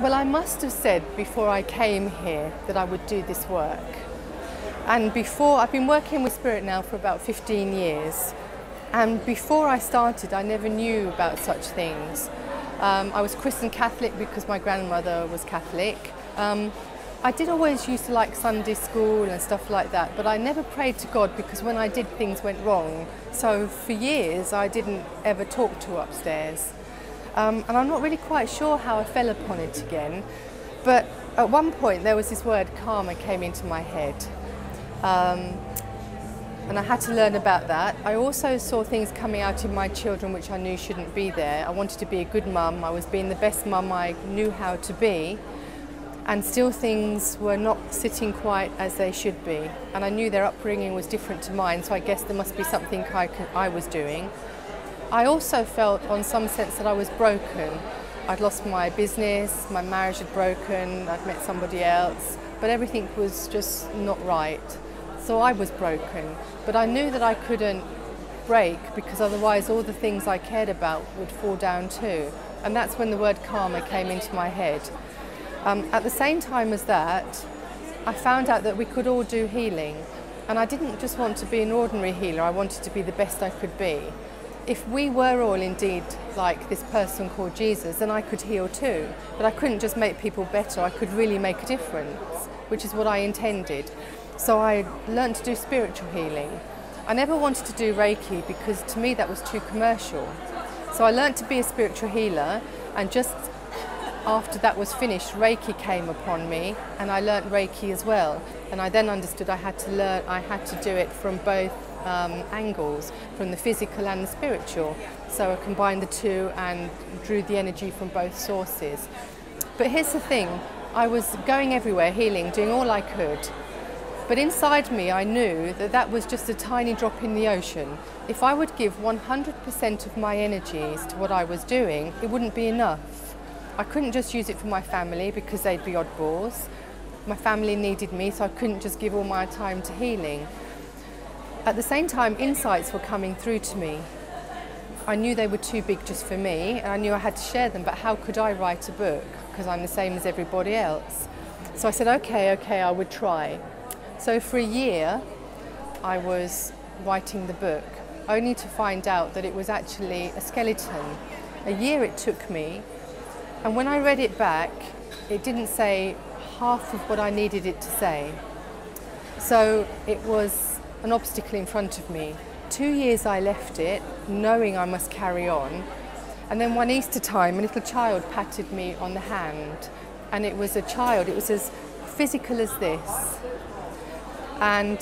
Well, I must have said before I came here that I would do this work. And I've been working with Spirit now for about 15 years. And before I started, I never knew about such things. I was Christian Catholic because my grandmother was Catholic. I did always used to like Sunday school and stuff like that, but I never prayed to God because when I did, things went wrong. So for years, I didn't ever talk to upstairs. And I'm not really quite sure how I fell upon it again, but at one point there was this word karma came into my head, and I had to learn about that. I also saw things coming out in my children which I knew shouldn't be there. I wanted to be a good mum, I was being the best mum I knew how to be, and still things were not sitting quite as they should be. And I knew their upbringing was different to mine, so I guess there must be something I was doing. I also felt, on some sense, that I was broken. I'd lost my business, my marriage had broken, I'd met somebody else, but everything was just not right. So I was broken, but I knew that I couldn't break because otherwise all the things I cared about would fall down too. And that's when the word karma came into my head. At the same time as that, I found out that we could all do healing. And I didn't just want to be an ordinary healer, I wanted to be the best I could be. If we were all indeed like this person called Jesus, then I could heal too. But I couldn't just make people better, I could really make a difference, which is what I intended. So I learned to do spiritual healing. I never wanted to do Reiki because to me that was too commercial. So I learned to be a spiritual healer, and just after that was finished, Reiki came upon me, and I learnt Reiki as well. And I then understood I had to do it from both angles, from the physical and the spiritual. So I combined the two and drew the energy from both sources. But here's the thing, I was going everywhere healing, doing all I could. But inside me I knew that that was just a tiny drop in the ocean. If I would give 100% of my energies to what I was doing, it wouldn't be enough. I couldn't just use it for my family because they'd be oddballs. My family needed me, so I couldn't just give all my time to healing. At the same time, insights were coming through to me. I knew they were too big just for me, and I knew I had to share them, but how could I write a book? Because I'm the same as everybody else. So I said, okay, I would try. So for a year, I was writing the book, only to find out that it was actually a skeleton. A year it took me, and when I read it back, it didn't say half of what I needed it to say. So it was an obstacle in front of me. 2 years I left it, knowing I must carry on. And then one Easter time, a little child patted me on the hand. And it was a child, it was as physical as this. And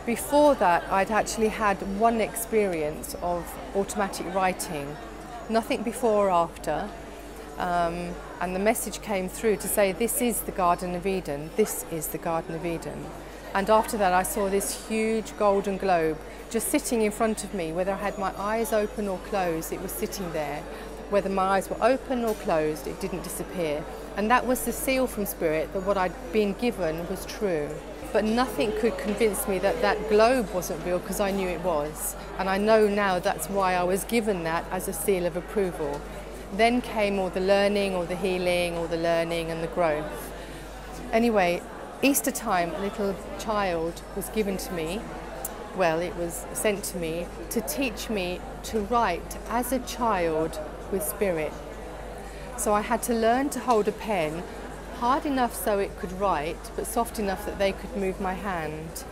before that, I'd actually had one experience of automatic writing. Nothing before or after. And the message came through to say, this is the Garden of Eden, this is the Garden of Eden. And after that I saw this huge golden globe just sitting in front of me. Whether I had my eyes open or closed, it was sitting there. Whether my eyes were open or closed, it didn't disappear. And that was the seal from Spirit that what I'd been given was true. But nothing could convince me that that globe wasn't real, because I knew it was. And I know now that's why I was given that as a seal of approval. Then came all the learning, all the healing, all the learning and the growth. Anyway, Easter time, a little child was given to me. Well, it was sent to me to teach me to write as a child with Spirit. So I had to learn to hold a pen hard enough so it could write, but soft enough that they could move my hand.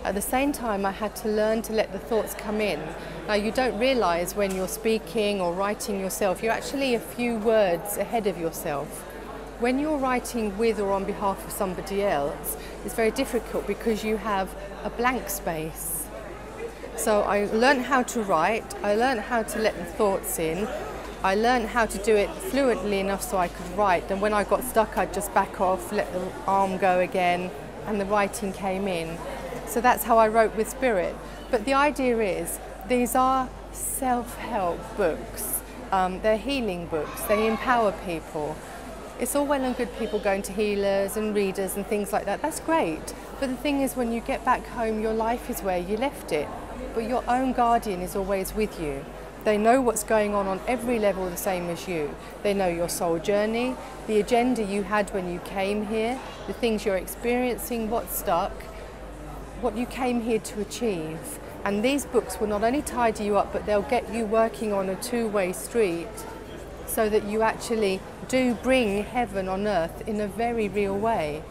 At the same time, I had to learn to let the thoughts come in. Now, you don't realise when you're speaking or writing yourself, you're actually a few words ahead of yourself. When you're writing with or on behalf of somebody else, it's very difficult because you have a blank space. So I learned how to write, I learned how to let the thoughts in, I learned how to do it fluently enough so I could write, and when I got stuck I'd just back off, let the arm go again, and the writing came in. So that's how I wrote with Spirit. But the idea is, these are self-help books. They're healing books, they empower people. It's all well and good people going to healers and readers and things like that. That's great. But the thing is, when you get back home, your life is where you left it. But your own guardian is always with you. They know what's going on every level the same as you. They know your soul journey, the agenda you had when you came here, the things you're experiencing, what's stuck, what you came here to achieve. And these books will not only tidy you up, but they'll get you working on a two-way street so that you actually do bring heaven on earth in a very real way.